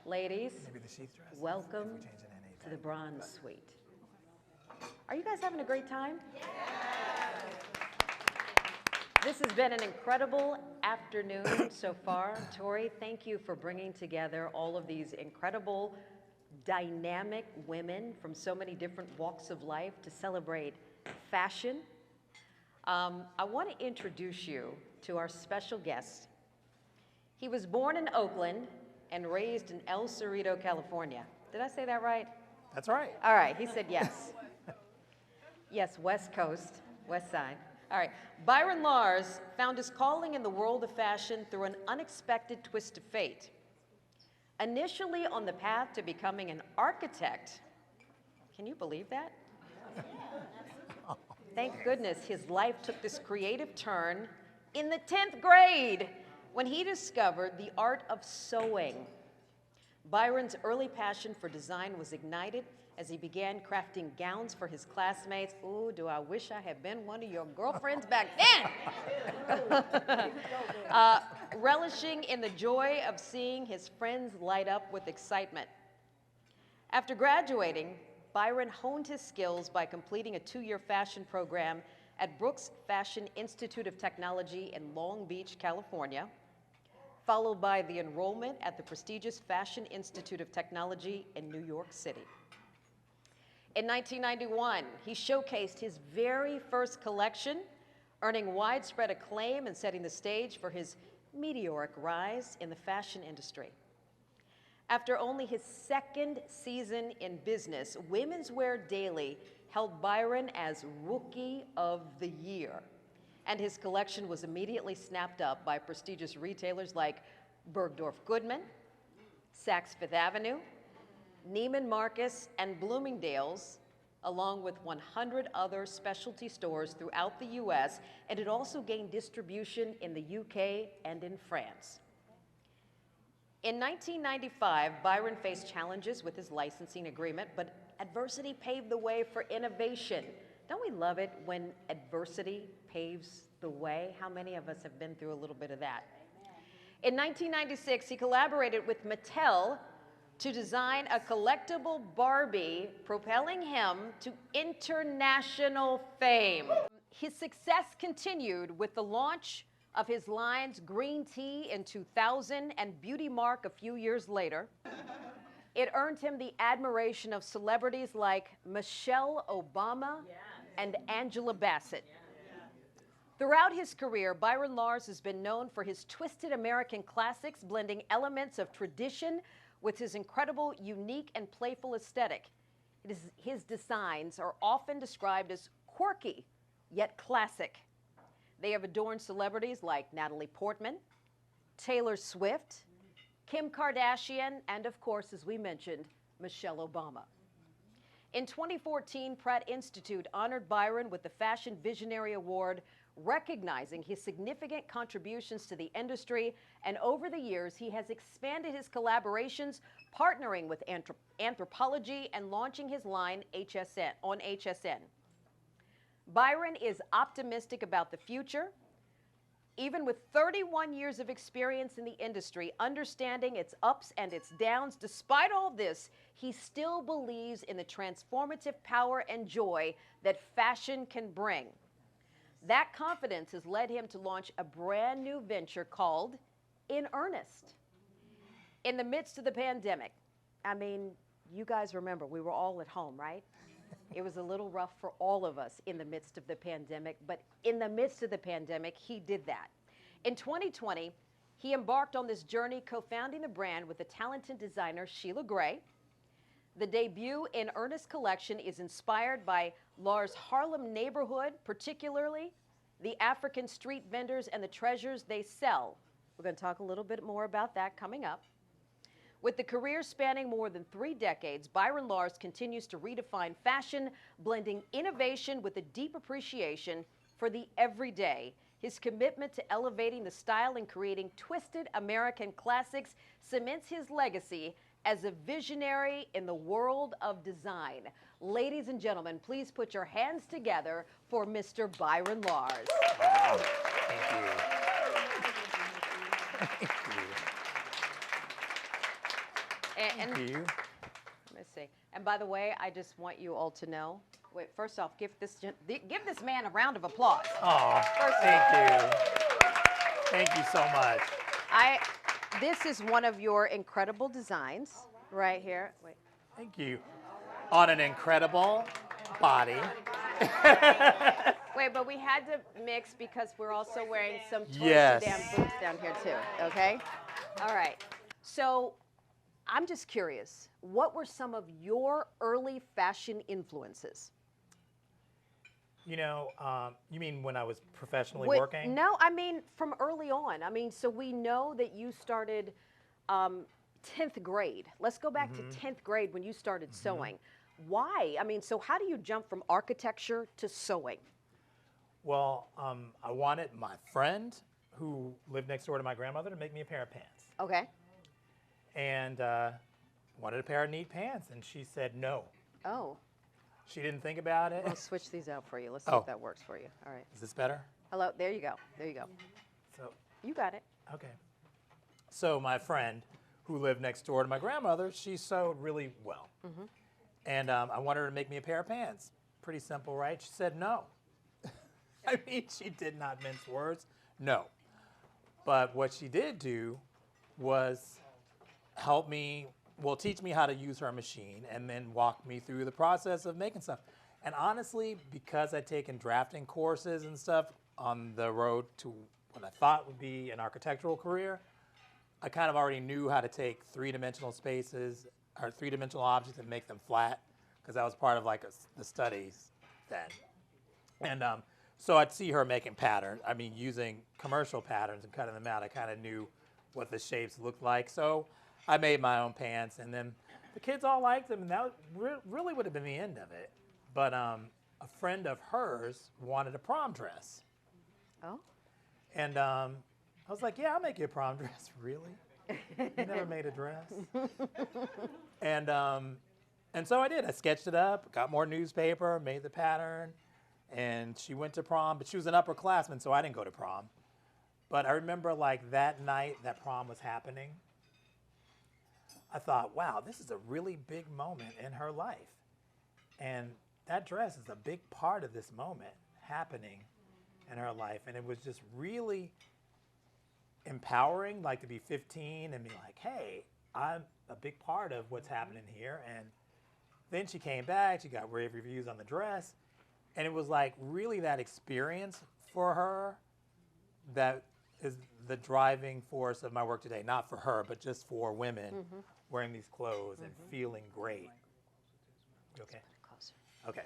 Ladies, Maybe the sheath dress. welcome If we change it in to the Bronze Suite. Are you guys having a great time? This has been an incredible afternoon so far. Tori, thank you for bringing together all of these incredible, dynamic women from so many different walks of life to celebrate fashion. I want to introduce you to our special guest. He was born in Oakland and raised in El Cerrito, California. Did I say that right? That's right. All right, he said yes. Yes, West Coast, West Side. All right, Byron Lars found his calling in the world of fashion through an unexpected twist of fate. Initially on the path to becoming an architect, can you believe that? Thank goodness his life took this creative turn in the 10th grade when he discovered the art of sewing. Byron's early passion for design was ignited as he began crafting gowns for his classmates. Ooh, do I wish I had been one of your girlfriends back then! Relishing in the joy of seeing his friends light up with excitement. After graduating, Byron honed his skills by completing a 2-year fashion program at Brooks Fashion Institute of Technology in Long Beach, California, followed by the enrollment at the prestigious Fashion Institute of Technology in New York City. In 1991, he showcased his very first collection, earning widespread acclaim and setting the stage for his meteoric rise in the fashion industry. After only his 2nd season in business, Women's Wear Daily held Byron as Rookie of the Year, and his collection was immediately snapped up by prestigious retailers like Bergdorf Goodman, Saks Fifth Avenue, Neiman Marcus, and Bloomingdale's, along with 100 other specialty stores throughout the US, and it also gained distribution in the UK and in France. In 1995, Byron faced challenges with his licensing agreement, but adversity paved the way for innovation. Don't we love it when adversity paves the way? How many of us have been through a little bit of that? In 1996, he collaborated with Mattel to design a collectible Barbie, propelling him to international fame. His success continued with the launch of his lines Green Tea in 2000 and Beauty Mark a few years later. It earned him the admiration of celebrities like Michelle Obama and Angela Bassett. Throughout his career, Byron Lars has been known for his twisted American classics, blending elements of tradition with his incredible, unique, and playful aesthetic. His designs are often described as quirky, yet classic. They have adorned celebrities like Natalie Portman, Taylor Swift, Kim Kardashian, and of course, as we mentioned, Michelle Obama. In 2014, Pratt Institute honored Byron with the Fashion Visionary Award, recognizing his significant contributions to the industry, and over the years, he has expanded his collaborations, partnering with Anthropologie and launching his line on HSN. Byron is optimistic about the future, even with 31 years of experience in the industry, understanding its ups and its downs. Despite all this, he still believes in the transformative power and joy that fashion can bring. That confidence has led him to launch a brand new venture called In Earnest. In the midst of the pandemic, I mean, you guys remember, we were all at home, right? It was a little rough for all of us in the midst of the pandemic, but in the midst of the pandemic, he did that. In 2020, he embarked on this journey, co-founding the brand with the talented designer Sheila Gray. The debut In Earnest collection is inspired by Lars' Harlem neighborhood, particularly the African street vendors and the treasures they sell. We're going to talk a little bit more about that coming up. With the career spanning more than 3 decades, Byron Lars continues to redefine fashion, blending innovation with a deep appreciation for the everyday. His commitment to elevating the style and creating twisted American classics cements his legacy as a visionary in the world of design. Ladies and gentlemen, please put your hands together for Mr. Byron Lars. Wow. Thank you. Thank you. And Thank you. let me see. And by the way, I just want you all to know. Wait, first off, give this man a round of applause. Oh, thank you. Thank you so much. This is one of your incredible designs right here. Wait. Thank you. On an incredible body. Wait, but we had to mix because we're also wearing some Tori Yes. Soudan boots down here too, okay? All right. So I'm just curious, what were some of your early fashion influences? You know, you mean when I was professionally Wait, working? No, I mean from early on. I mean, so we know that you started 10th grade. Let's go back to 10th grade when you started sewing. Why? I mean, so how do you jump from architecture to sewing? Well, I wanted my friend who lived next door to my grandmother to make me a pair of pants. Okay. And wanted a pair of neat pants, and she said no. Oh. She didn't think about it. I'll switch these out for you. Let's see Oh. if that works for you. All right. Is this better? Hello. There you go. There you go. So, You got it. okay. So my friend who lived next door to my grandmother, she sewed really well. And I wanted her to make me a pair of pants. Pretty simple, right? She said no. I mean, she did not mince words. No. But what she did do was help me, well, teach me how to use her machine and then walk me through the process of making stuff. And honestly, because I'd taken drafting courses and stuff on the road to what I thought would be an architectural career, I kind of already knew how to take three-dimensional spaces or three-dimensional objects and make them flat, because that was part of like the studies then. And so I'd see her making patterns, I mean, using commercial patterns and cutting them out. I kind of knew what the shapes looked like. So I made my own pants, and then the kids all liked them, and that really would have been the end of it. But a friend of hers wanted a prom dress. Oh. And I was like, yeah, I'll make you a prom dress. Really? You never made a dress? And so I did. I sketched it up, got more newspaper, made the pattern, and she went to prom. But she was an upperclassman, so I didn't go to prom. But I remember like that night that prom was happening, I thought, wow, this is a really big moment in her life. And that dress is a big part of this moment happening in her life. And it was just really empowering, like to be 15 and be like, hey, I'm a big part of what's happening here. And then she came back, she got rave reviews on the dress. And it was like really that experience for her that is the driving force of my work today. Not for her, but just for women wearing these clothes and feeling great. You okay? Closer. Okay.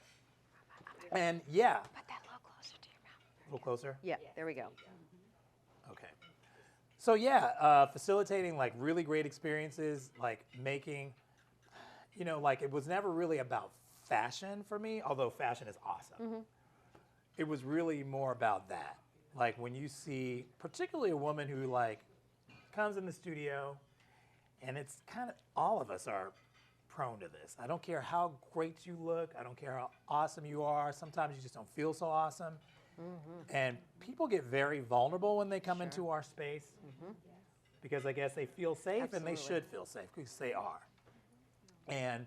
And yeah. Put that a little closer to your mouth. A little closer? Yeah, there we go. Okay. So yeah, facilitating like really great experiences, like making, you know, like it was never really about fashion for me, although fashion is awesome. It was really more about that. Like when you see, particularly a woman who like comes in the studio, and it's kind of, all of us are prone to this. I don't care how great you look. I don't care how awesome you are. Sometimes you just don't feel so awesome. And people get very vulnerable when they come into our space because I guess they feel safe and they should feel safe because they are. And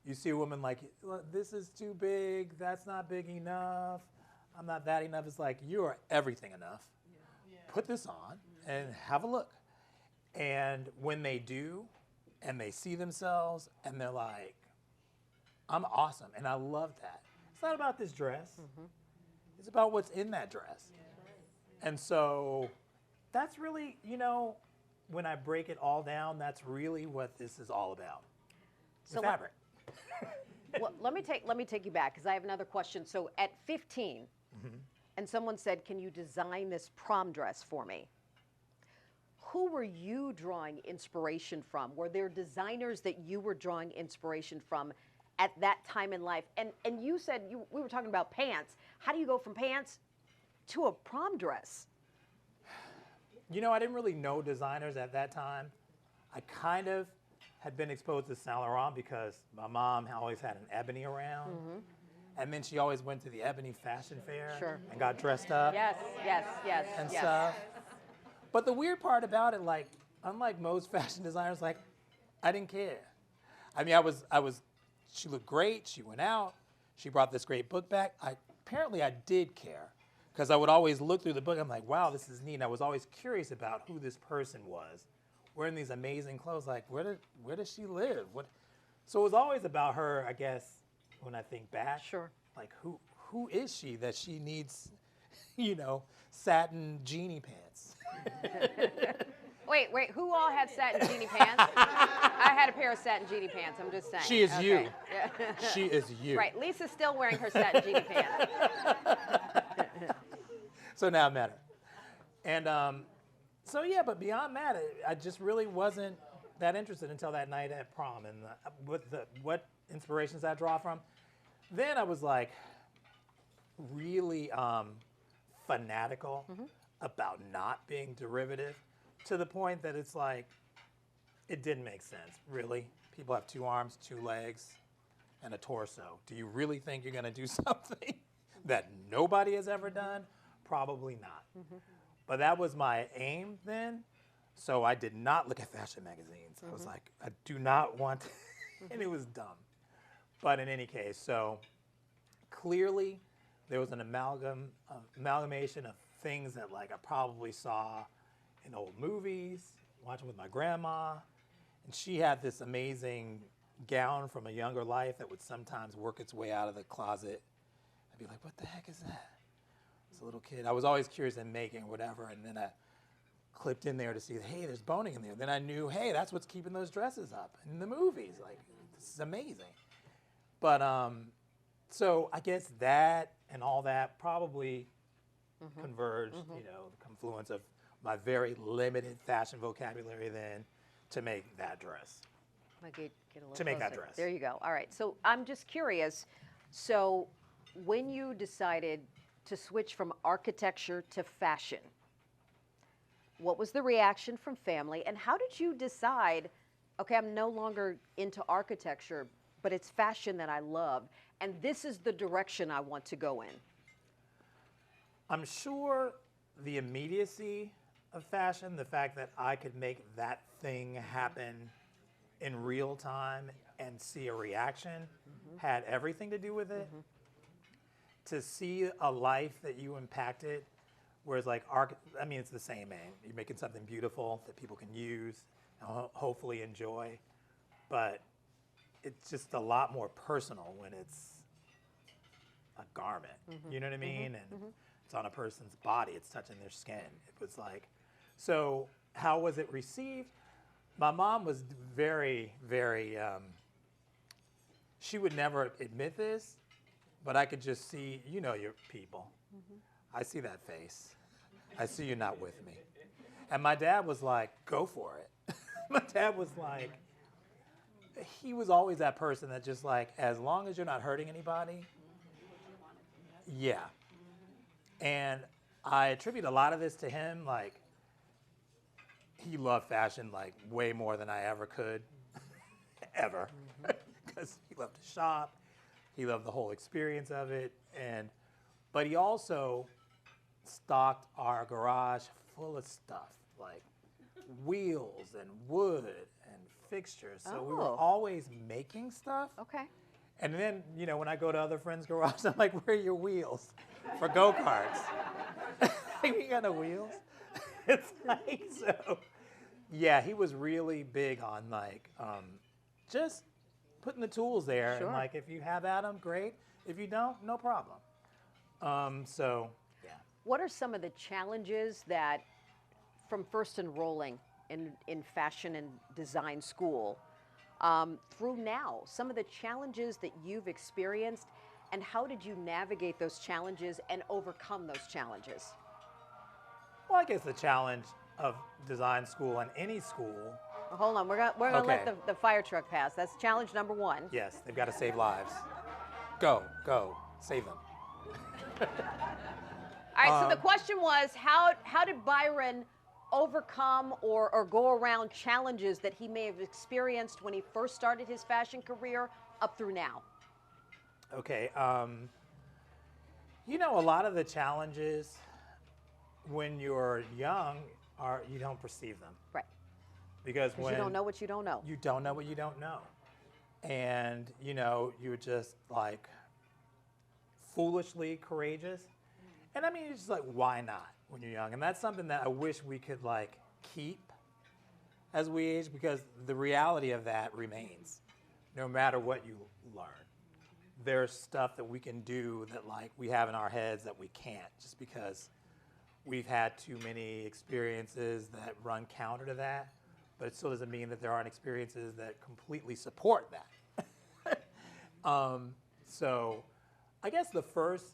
you see a woman like, this is too big. That's not big enough. I'm not that enough. It's like, you are everything enough. Put this on and have a look. And when they do, and they see themselves, and they're like, I'm awesome, and I love that. It's not about this dress. It's about what's in that dress. And so that's really, you know, when I break it all down, that's really what this is all about. So The fabric. Well, let me take you back because I have another question. So at 15, and someone said, "Can you design this prom dress for me?" Who were you drawing inspiration from? Were there designers that you were drawing inspiration from at that time in life? And you said we were talking about pants. How do you go from pants to a prom dress? You know, I didn't really know designers at that time. I kind of had been exposed to Saint Laurent because my mom always had an ebony around. And then she always went to the ebony fashion fair and got dressed up Yes, and stuff. But the weird part about it, like, unlike most fashion designers, like, I didn't care. I mean, she looked great. She went out. She brought this great book back. Apparently I did care because I would always look through the book. I'm like, wow, this is neat. And I was always curious about who this person was, wearing these amazing clothes. Like, where does she live? So it was always about her, I guess, when I think back. Sure. Like, who is she that she needs, satin genie pants? Wait, who all had satin genie pants? I had a pair of satin genie pants, I'm just saying. She is you. Yeah. She is you. Right, Lisa's still wearing her satin genie pants. So now I met her. And so yeah, but beyond that, I just really wasn't that interested until that night at prom. And what inspirations I draw from. Then I was like really fanatical about not being derivative, to the point that it's like, it didn't make sense, really. People have 2 arms, 2 legs, and a torso. Do you really think you're gonna do something that nobody has ever done? Probably not. But that was my aim then. So I did not look at fashion magazines. I was like, I do not want, and it was dumb. But in any case, so clearly there was an amalgamation of things that like I probably saw in old movies, watching with my grandma. And she had this amazing gown from a younger life that would sometimes work its way out of the closet. I'd be like, what the heck is that? As a little kid, I was always curious in making whatever, and then I clipped in there to see, hey, there's boning in there. Then I knew, hey, that's what's keeping those dresses up in the movies. Like, this is amazing. But so I guess that and all that probably converged, the confluence of my very limited fashion vocabulary then to make that dress. Get a little To make that closer. dress. There you go. All right. So I'm just curious. So when you decided to switch from architecture to fashion, what was the reaction from family? And how did you decide, okay, I'm no longer into architecture, but it's fashion that I love, and this is the direction I want to go in? I'm sure the immediacy of fashion, the fact that I could make that thing happen in real time and see a reaction, had everything to do with it. To see a life that you impacted, whereas like it's the same aim. You're making something beautiful that people can use and hopefully enjoy, but it's just a lot more personal when it's a garment. You know what I mean? And it's on a person's body. It's touching their skin. It was like, so how was it received? My mom was very, very, she would never admit this, but I could just see, your people. I see that face. I see you're not with me. And my dad was like, go for it. My dad was like, he was always that person that just like, as long as you're not hurting anybody, yeah. And I attribute a lot of this to him. Like, he loved fashion like way more than I ever could, ever. Because he loved to shop. He loved the whole experience of it. But he also stocked our garage full of stuff, like wheels and wood and fixtures. So we were always making stuff. Okay. And then, when I go to other friends' garage, I'm like, where are your wheels for go-karts? We got no wheels. It's like, so, yeah, he was really big on like, just putting the tools there. Sure. And like, if you have at them, great. If you don't, no problem. So, yeah. What are some of the challenges that, from first enrolling in fashion and design school, through now, some of the challenges that you've experienced, and how did you navigate those challenges and overcome those challenges? Well, I guess the challenge of design school and any school. Well, hold on, we're gonna let the fire truck pass. That's challenge number 1. Yes, they've got to save lives. Go, save them. All right, so the question was, how did Byron overcome or go around challenges that he may have experienced when he first started his fashion career up through now? Okay, a lot of the challenges when you're young you don't perceive them. Right. Because you don't know what you don't know. You don't know what you don't know. And, you know, you're just like foolishly courageous. And I mean, it's just like, why not when you're young? And that's something that I wish we could like keep as we age, because the reality of that remains no matter what you learn. There's stuff that we can do that like we have in our heads that we can't, just because we've had too many experiences that run counter to that. But it still doesn't mean that there aren't experiences that completely support that. So I guess the first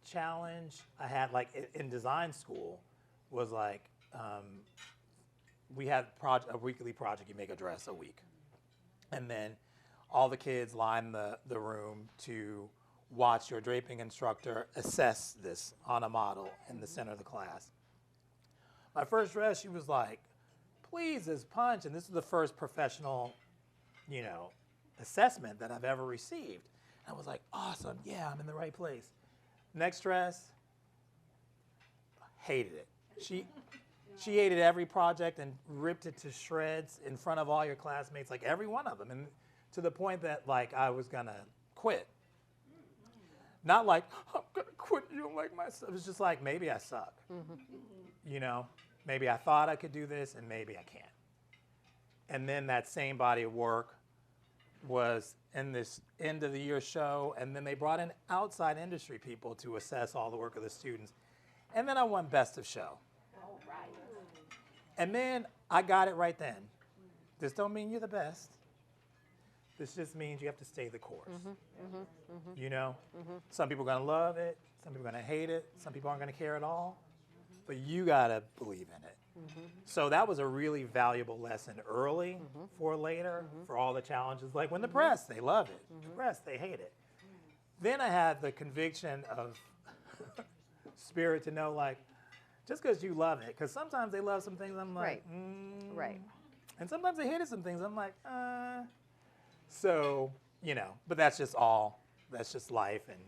challenge I had like in design school was like, we had a weekly project. You make a dress a week. And then all the kids line the room to watch your draping instructor assess this on a model in the center of the class. My first dress, she was like, please, this punch. And this is the first professional, you know, assessment that I've ever received. And I was like, awesome, yeah, I'm in the right place. Next dress, hated it. She hated every project and ripped it to shreds in front of all your classmates, like every one of them. And to the point that like I was gonna quit. Not like, I'm gonna quit, you don't like my stuff. It was just like, maybe I suck. You know, maybe I thought I could do this and maybe I can't. And then that same body of work was in this end of the year show, and then they brought in outside industry people to assess all the work of the students. And then I won best of show. Oh, right. And then I got it right then. This don't mean you're the best. This just means you have to stay the course. You know? Some people are gonna love it, some people are gonna hate it, some people aren't gonna care at all, but you gotta believe in it. So that was a really valuable lesson early for later, for all the challenges. Like when the press, they love it. The press, they hate it. Then I had the conviction of spirit to know, like, just because you love it, because sometimes they love some things, I'm like, Right. And sometimes they hated some things, I'm like, So, you know, but that's just life, and,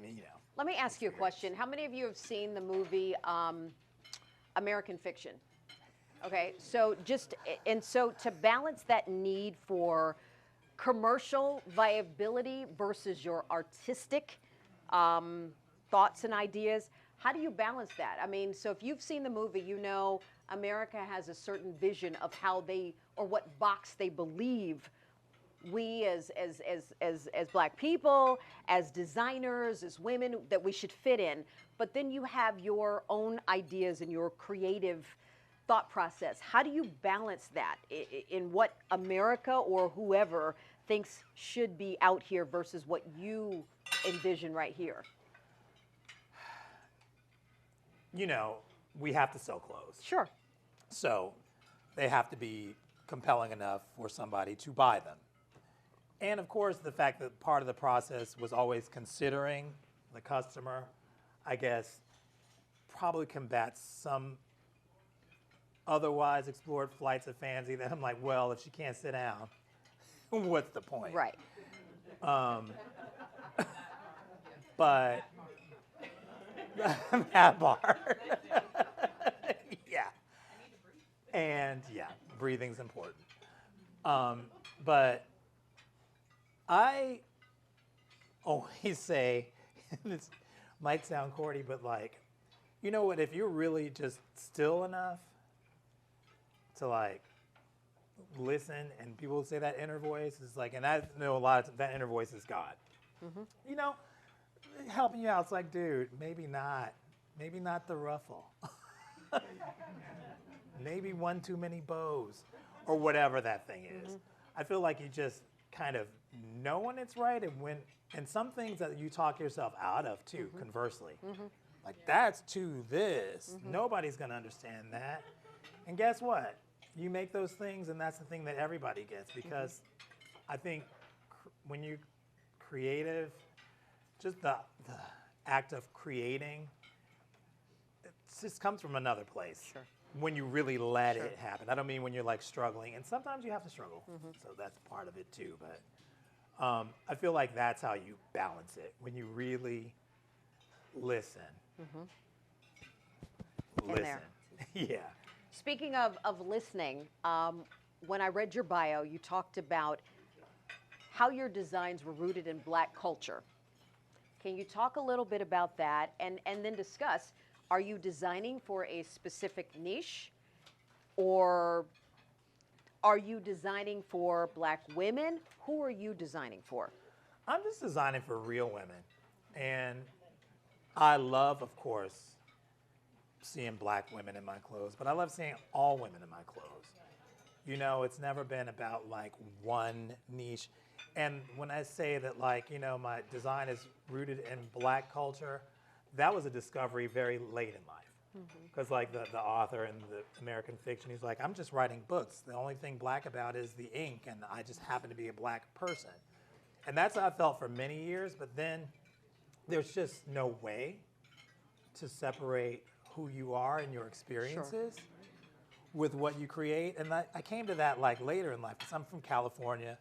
you know. Let me ask you a question. How many of you have seen the movie American Fiction? Okay, so so to balance that need for commercial viability versus your artistic thoughts and ideas, how do you balance that? I mean, so if you've seen the movie, you know America has a certain vision of how they, or what box they believe we as Black people, as designers, as women, that we should fit in. But then you have your own ideas and your creative thought process. How do you balance that in what America or whoever thinks should be out here versus what you envision right here? You know, we have to sell clothes. Sure. So they have to be compelling enough for somebody to buy them. And of course, the fact that part of the process was always considering the customer, I guess, probably combats some otherwise explored flights of fancy that I'm like, well, if she can't sit down, what's the point? Right. But that part. Yeah. And yeah, breathing's important. But I always say, this might sound corny, but like, you know what, if you're really just still enough to like listen, and people say that inner voice is like, and I know a lot of that inner voice is God. You know, helping you out, it's like, dude, maybe not the ruffle. Maybe one too many bows, or whatever that thing is. I feel like you just kind of know when it's right, and some things that you talk yourself out of too, conversely. Like, that's to this. Nobody's gonna understand that. And guess what? You make those things, and that's the thing that everybody gets, because I think when you're creative, just the act of creating, it just comes from another place. Sure. When you really let it happen. I don't mean when you're like struggling, and sometimes you have to struggle, so that's part of it too. But I feel like that's how you balance it, when you really listen. Listen. there. Yeah. Speaking of listening, when I read your bio, you talked about how your designs were rooted in Black culture. Can you talk a little bit about that and then discuss, are you designing for a specific niche, or are you designing for Black women? Who are you designing for? I'm just designing for real women. And I love, of course, seeing Black women in my clothes, but I love seeing all women in my clothes. You know, it's never been about like one niche. And when I say that, like, you know, my design is rooted in Black culture, that was a discovery very late in life. Because like the author in the American fiction, he's like, I'm just writing books. The only thing Black about is the ink, and I just happen to be a Black person. And that's how I felt for many years, but then there's just no way to separate who you are and your experiences with what you create. And I came to that like later in life, because I'm from California.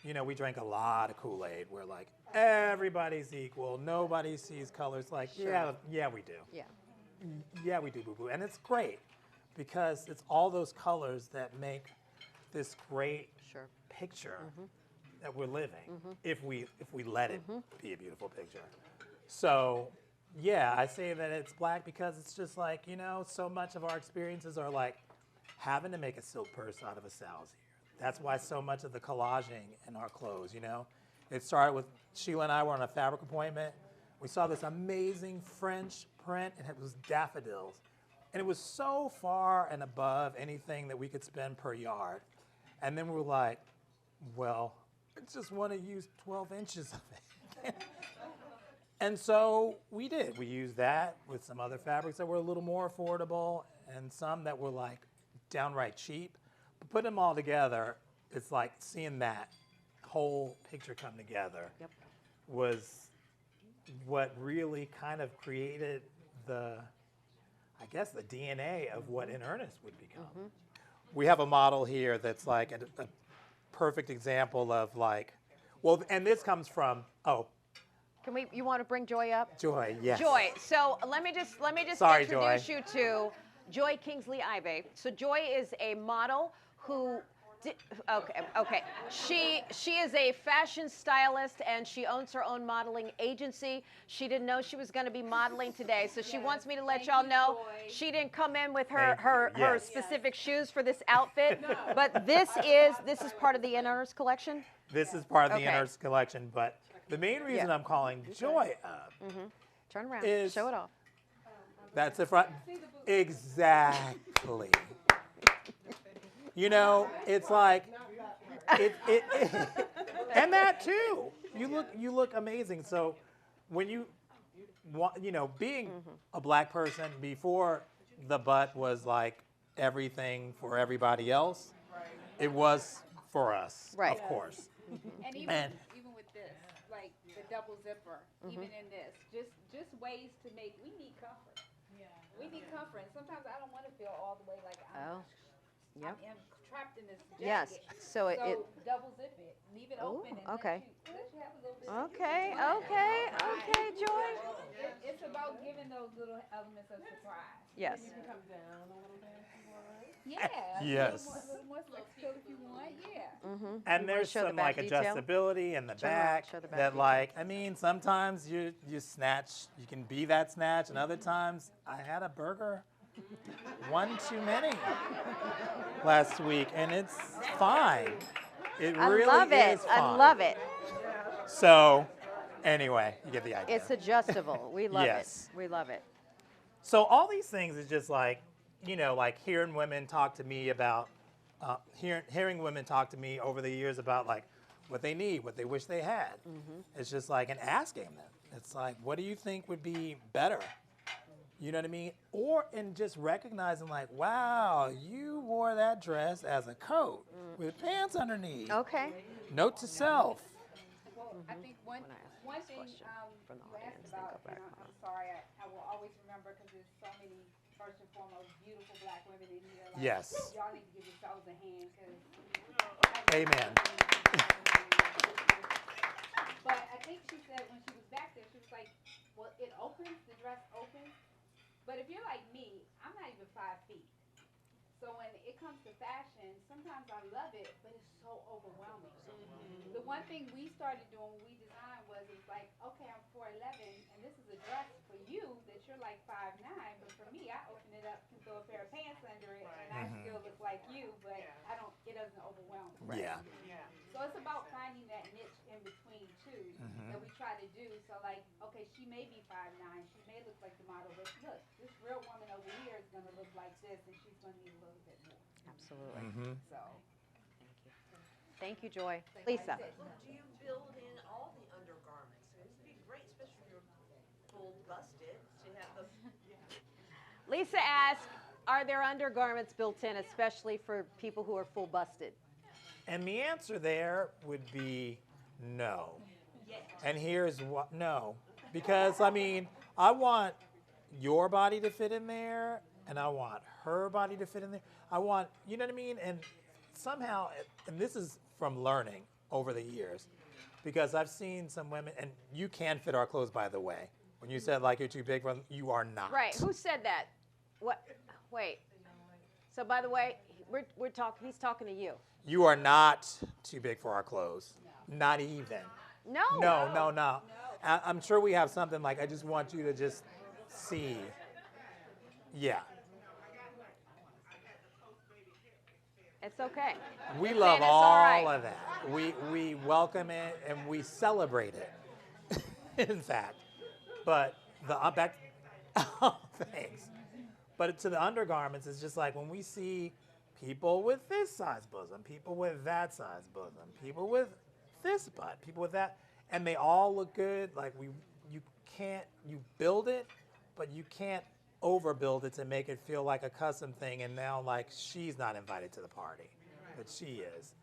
You know, we drank a lot of Kool-Aid where like everybody's equal, nobody sees colors. Like, yeah, we do. Yeah. Yeah, we do, boo-boo. And it's great because it's all those colors that make this great picture that we're living, if we let it be a beautiful picture. So, yeah, I say that it's Black because it's just like, you know, so much of our experiences are like having to make a silk purse out of a sow's ear. That's why so much of the collaging in our clothes, you know. It started with Sheila and I were on a fabric appointment. We saw this amazing French print, and it was daffodils. And it was so far and above anything that we could spend per yard. And then we were like, well, I just want to use 12 inches of it. And so we did. We used that with some other fabrics that were a little more affordable and some that were like downright cheap. But putting them all together, it's like seeing that whole picture come together was what really kind of created the, I guess, the DNA of what In Earnest would become. We have a model here that's like a perfect example of like, well, and this comes from, You want to bring Joy up? Joy, yes. Joy. So let me just Sorry, introduce Joy. you to Joy Kingsley Ibe. So Joy is a model who okay. She is a fashion stylist, and she owns her own modeling agency. She didn't know she was going to be modeling today, so she wants me to let y'all know she didn't come in with her specific shoes for this outfit. But this is part of the In Earnest collection. This is part of the In Earnest collection, but the main reason I'm calling Joy up Turn around. is Show it off. That's the front. Exactly. You know, it's like and that too. You look amazing. So when you know, being a Black person before the butt was like everything for everybody else, it was for us, of course. And even with this, like the double zipper, even in this, just ways to make. We need comfort. We need comfort. And sometimes I don't want to feel all the way like I'm trapped in this jacket. Yes. So double zip it, leave it open, and let you have a little bit. Okay, Joy. It's about giving those little elements of surprise. Yes. You can come down a little bit if you want. Yeah. Yes. A little more flexibility if you want. Yeah. And there's show the some back like detail? adjustability in the Turn around, back show the back that detail. like, I mean, sometimes you snatch, you can be that snatch, and other times I had a burger one too many last week, and it's fine. It really is fine. I love it. So anyway, you get the idea. It's adjustable. We love Yes. it. We love it. So all these things is just like, you know, like hearing women talk to me about, hearing women talk to me over the years about like what they need, what they wish they had. It's just like, and asking them. It's like, what do you think would be better? You know what I mean? Or in just recognizing like, wow, you wore that dress as a coat with pants underneath. Okay. Note to self. Well, I think one thing from the you audience, asked then about, go back and I'm sorry, I will always remember because there's so many, first and foremost, beautiful Black women in here. Like, Yes. Y'all need to give yourselves a hand because. Amen. But I think she said when she was back there, she was like, well, it opens, the dress opens. But if you're like me, I'm not even 5 feet. So when it comes to fashion, sometimes I love it, but it's so overwhelming. The one thing we started doing when we designed was it's like, okay, I'm 4'11", and this is a dress for you that you're like 5'9", but for me, I open it up, can throw a pair of pants under it, and I still look like you, but I don't. It doesn't overwhelm me. Yeah. So it's about finding that niche in between too that we try to do. So like, okay, she may be 5'9", she may look like the model, but look, this real woman over here is gonna look like this, and she's gonna need a little bit more. Absolutely. So. Thank you, Joy. Lisa. Well, do you build in all the undergarments? It would be great, especially if you're full busted, to have the. Lisa asked, are there undergarments built in, especially for people who are full busted? And the answer there would be no. And here's what, no. Because, I mean, I want your body to fit in there, and I want her body to fit in there. I want, you know what I mean? And somehow, and this is from learning over the years, because I've seen some women, and you can fit our clothes, by the way. When you said like you're too big for them, you are not. Right. Who said that? What? Wait. So by the way, we're talking. He's talking to you. You are not too big for our clothes. Not even. No. No. I'm sure we have something like, I just want you to just see. Yeah. It's okay. We You're love saying it's all right. of that. We welcome it and we celebrate it. In fact. But the back, oh, thanks. But to the undergarments, it's just like when we see people with this size bosom, people with that size bosom, people with this butt, people with that, and they all look good. Like you build it, but you can't overbuild it to make it feel like a custom thing. And now like she's not invited to the party, but she is,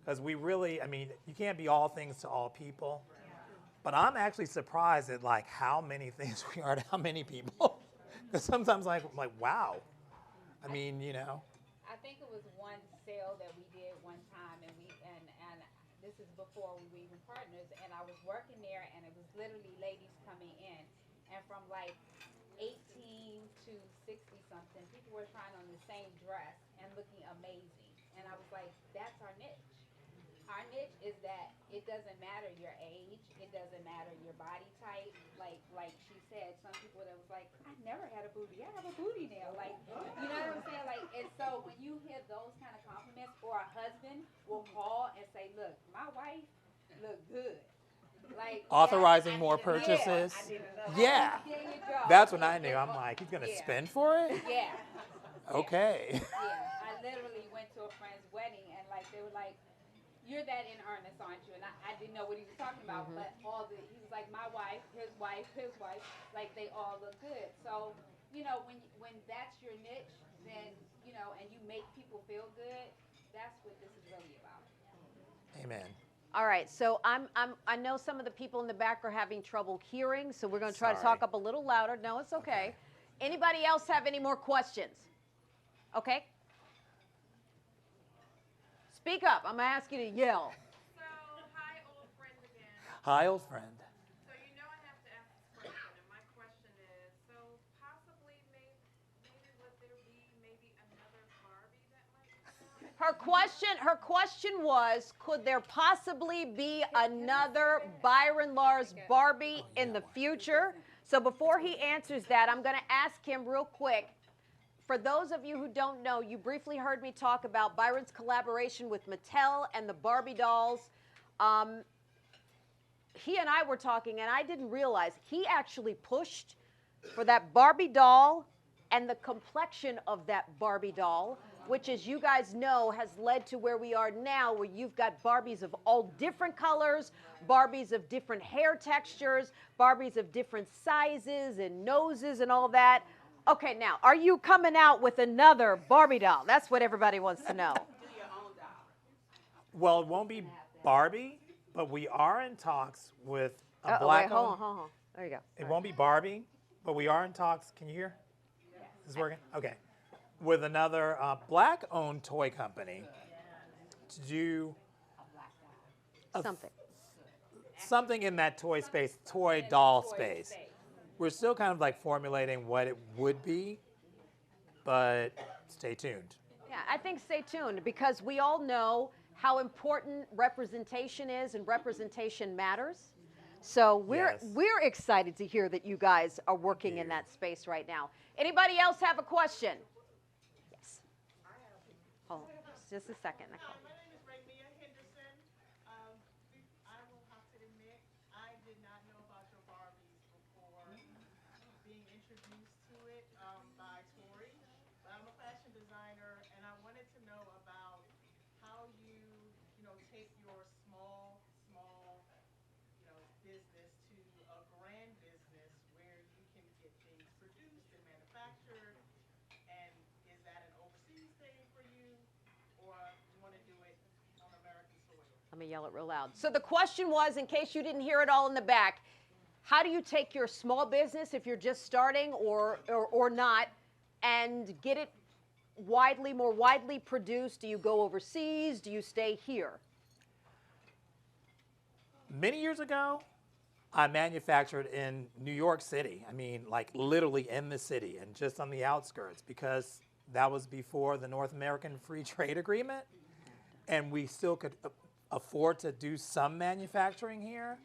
because we really, I mean, you can't be all things to all people. But I'm actually surprised at like how many things we are to how many people. Because sometimes I'm like, wow. I mean, you know. I think it was one sale that we did one time, and this is before we were even partners, and I was working there, and it was literally ladies coming in, and from like 18 to 60 something, people were trying on the same dress and looking amazing, and I was like, that's our niche. Our niche is that it doesn't matter your age, it doesn't matter your body type. Like she said, some people that was like, I never had a booty, I have a booty now. Like, you know what I'm saying? Like, and so when you hear those kind of compliments, or a husband will call and say, look, my wife look good. Like Authorizing more purchases. Yeah. There you go. That's when I knew. I'm like, he's gonna spend for it? Yeah. Okay. Yeah. I literally went to a friend's wedding, and like they were like, you're that in earnest, aren't you? And I didn't know what he was talking about, but he was like, my wife, his wife, like they all look good. So, you know, when that's your niche, then, you know, and you make people feel good, that's what this is really about. Amen. All right. So I know some of the people in the back are having trouble hearing, so we're going to try to talk up a little louder. No, it's okay. Anybody else have any more questions? Okay. Speak up. I'm going to ask you to yell. So, hi, old friend again. Hi, old friend. So, you know I have to ask this question, and my question is, so possibly maybe would there be maybe another Barbie that might come out? Her question was, could there possibly be another Byron Lars Barbie in the future? So before he answers that, I'm going to ask him real quick. For those of you who don't know, you briefly heard me talk about Byron's collaboration with Mattel and the Barbie dolls. He and I were talking, and I didn't realize he actually pushed for that Barbie doll and the complexion of that Barbie doll, which, as you guys know, has led to where we are now, where you've got Barbies of all different colors, Barbies of different hair textures, Barbies of different sizes and noses and all that. Okay, now, are you coming out with another Barbie doll? That's what everybody wants to know. Well, it won't be Barbie, but we are in talks with a black. Wait, hold on. There you go. It won't be Barbie, but we are in talks. Can you hear? Is this working? Okay. With another black-owned toy company to do something in that toy space, toy doll space. We're still kind of like formulating what it would be, but stay tuned. I think stay tuned because we all know how important representation is and representation matters. So we're excited to hear that you guys are working in that space right now. Anybody else have a question? Yes. Hold on, just a second, Nicole. My name is Raymia Henderson. I will have to admit, I did not know about your Barbies before being introduced to it by Tori. But I'm a fashion designer, and I wanted to know about how you take your small, business to a grand business where you can get things produced and manufactured. And is that an overseas thing for you, or you want to do it on American soil? Let me yell it real loud. So the question was, in case you didn't hear it all in the back, how do you take your small business, if you're just starting or not, and get it more widely produced? Do you go overseas? Do you stay here? Many years ago, I manufactured in New York City. I mean, like literally in the city and just on the outskirts, because that was before the North American Free Trade Agreement, and we still could afford to do some manufacturing here.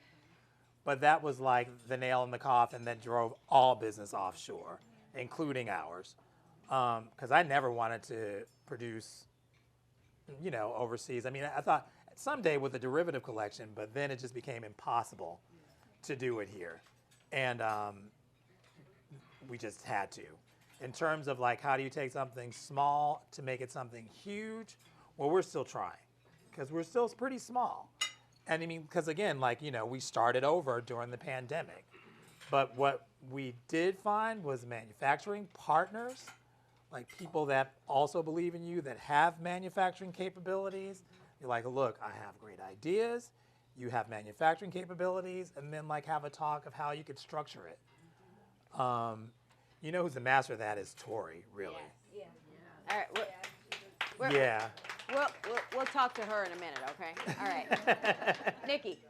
But that was like the nail in the coffin that drove all business offshore, including ours. Because I never wanted to produce, overseas. I mean, I thought someday with a derivative collection, but then it just became impossible to do it here. And we just had to. In terms of like, how do you take something small to make it something huge? Well, we're still trying because we're still pretty small. And I mean, because again, like, we started over during the pandemic. But what we did find was manufacturing partners, like people that also believe in you, that have manufacturing capabilities. You're like, look, I have great ideas. You have manufacturing capabilities, and then like have a talk of how you could structure it. Who's the master of that is Tori, really. Yeah. All right. Yeah. We'll talk to her in a minute, okay? All right. Nikki.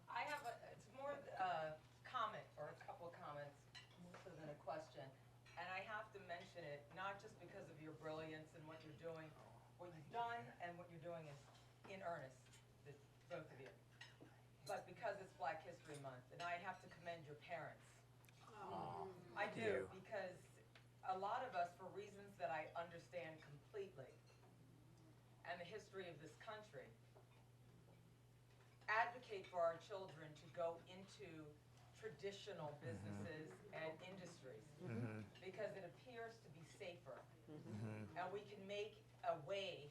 I have it's more a comment or a couple of comments more so than a question. And I have to mention it, not just because of your brilliance and what you're doing, what you've done and what you're doing is in earnest, both of you. But because it's Black History Month, and I have to commend your parents. I do, because a lot of us, for reasons that I understand completely, and the history of this country, advocate for our children to go into traditional businesses and industries because it appears to be safer, and we can make a way.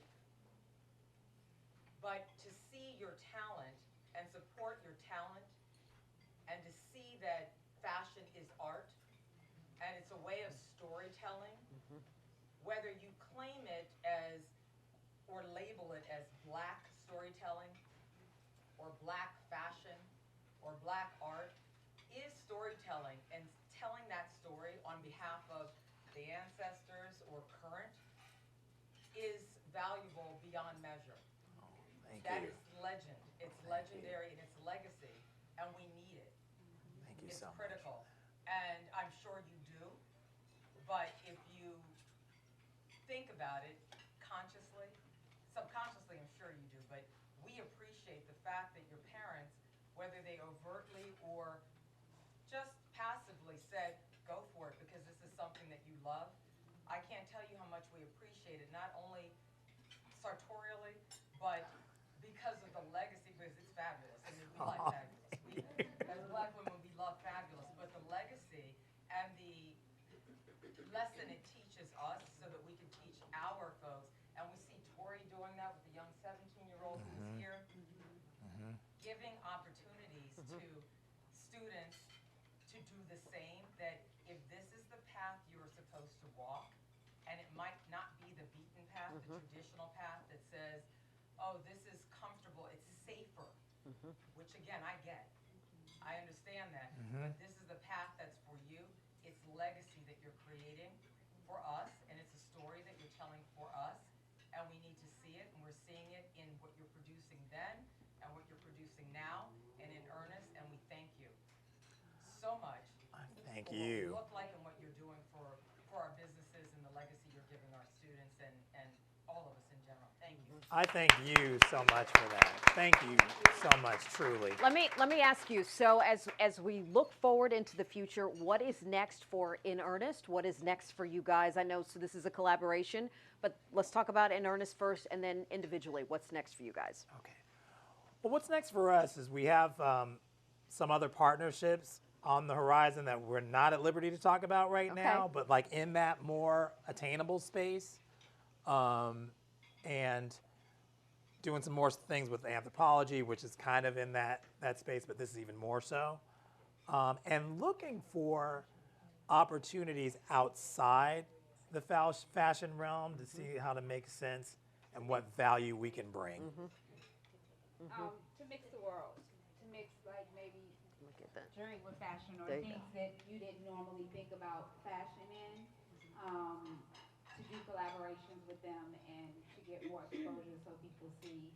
But to see your talent and support your talent, and to see that fashion is art and it's a way of storytelling, whether you claim it as or label it as Black storytelling or Black fashion or Black art, is storytelling, and telling that story on behalf of the ancestors or current is valuable beyond measure. That is legend. It's legendary and it's legacy, and we need it. Thank you It's so much. critical, and I'm sure you do. But if you think about it consciously, subconsciously, I'm sure you do. But we appreciate the fact that your parents, whether they overtly or just passively said, "Go for it," because this is something that you love. I can't tell you how much we appreciate it, not only sartorially, but because of the legacy, because it's fabulous. I mean, we like fabulous. As Black women, we love fabulous. But the legacy and the lesson it teaches us so that we can teach our folks, and we see Tori doing that with the young 17-year-old who's here, giving opportunities to students to do the same, that if this is the path you're supposed to walk, and it might not be the beaten path, the traditional path that says, oh, this is comfortable, it's safer, which again, I get. I understand that. But this is the path that's for you. It's legacy that you're creating for us, and it's a story that you're telling for us, and we need to see it, and we're seeing it in what you're producing then and what you're producing now, and in earnest, and we thank you so much Thank for you. what you look like and what you're doing for our businesses and the legacy you're giving our I thank you so much for that. Thank you so much, truly. Let me ask you, so as we look forward into the future, what is next for In Earnest? What is next for you guys? I know, so this is a collaboration, but let's talk about In Earnest first, and then individually, what's next for you guys? Okay. Well, what's next for us is we have some other partnerships on the horizon that we're not at liberty to talk about right now, but like in that more attainable space, and doing some more things with anthropology, which is kind of in that space, but this is even more so. And looking for opportunities outside the fashion realm to see how to make sense and what value we can bring. To mix the world, to mix like maybe Look at that. drink with fashion or There you things that you didn't normally think about fashion in, to do collaborations with them and to get more exposure so people see,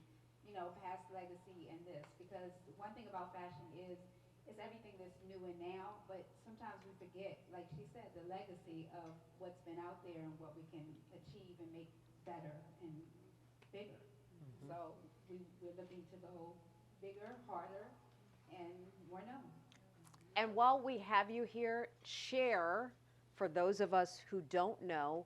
you know, past legacy and this. Because one thing about fashion is it's everything that's new and now, but sometimes we forget, like she said, the legacy of what's been out there and what we can achieve and make better and bigger. So we're looking to go bigger, harder, and more known. And while we have you here, share, for those of us who don't know,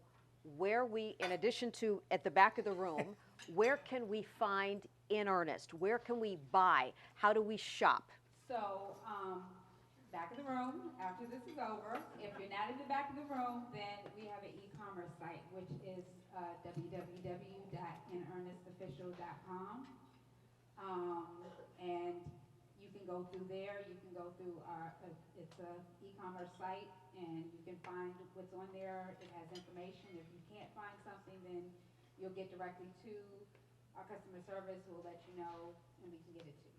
where we, in addition to at the back of the room, where can we find In Earnest? Where can we buy? How do we shop? So, back of the room, after this is over, if you're not in the back of the room, then we have an e-commerce site, which is www.inearnestofficial.com. And you can go through there, you can go through it's a e-commerce site, and you can find what's on there. It has information. If you can't find something, then you'll get directly to our customer service who will let you know, and we can get it to you.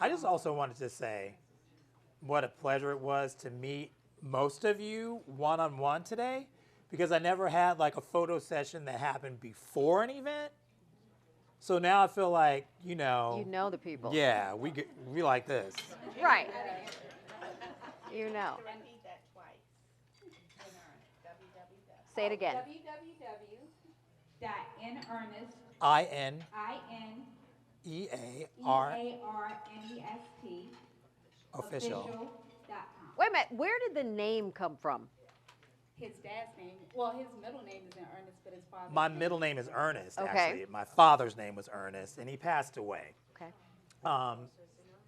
I just also wanted to say what a pleasure it was to meet most of you one-on-one today, because I never had like a photo session that happened before an event. So now I feel like, You know the people. yeah, we like this. Right. You know. Repeat that twice. Say it again. www.inearnest, INEARNEST official. Wait a minute. Where did the name come from? His dad's name, well, his middle name is Ernest, but his father's My middle name is Ernest, Okay. actually. My father's name was Ernest, and he passed away Okay.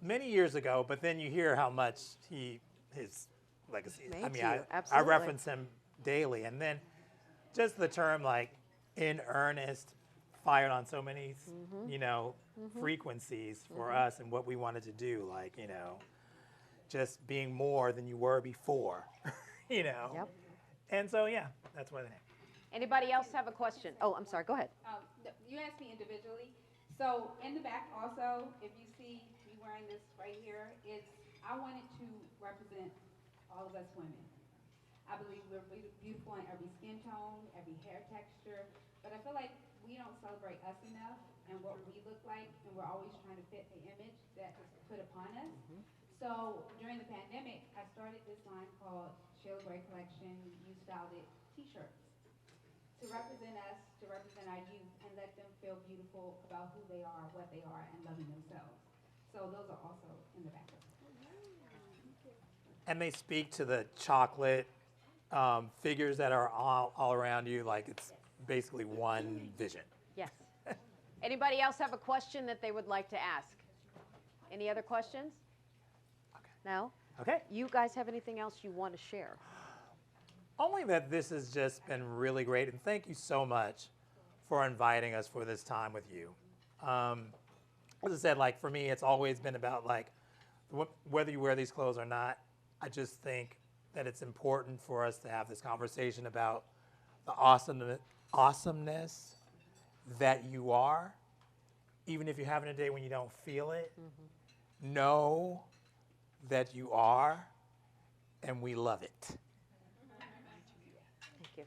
many years ago, but then you hear how much his legacy. Made I mean, to you, I absolutely. reference him daily, and then just the term like in earnest fired on so many, frequencies for us and what we wanted to do, like, just being more than you were before, Yep. And so, yeah, that's why the name. Anybody else have a question? Oh, I'm sorry. Go ahead. You asked me individually. So in the back also, if you see me wearing this right here, I wanted to represent all of us women. I believe we're beautiful in every skin tone, every hair texture, but I feel like we don't celebrate us enough and what we look like, and we're always trying to fit the image that is put upon us. So during the pandemic, I started this line called Sheila Gray Collection, You Styled It t-shirts, to represent us, to represent our youth, and let them feel beautiful about who they are, what they are, and loving themselves. So those are also in the back. And they speak to the chocolate figures that are all around you, like it's basically one vision. Yes. Anybody else have a question that they would like to ask? Any other questions? No? Okay. You guys have anything else you want to share? Only that this has just been really great, and thank you so much for inviting us for this time with you. As I said, like for me, it's always been about like whether you wear these clothes or not. I just think that it's important for us to have this conversation about the awesomeness that you are, even if you're having a day when you don't feel it. Know that you are, and we love it. Thank you.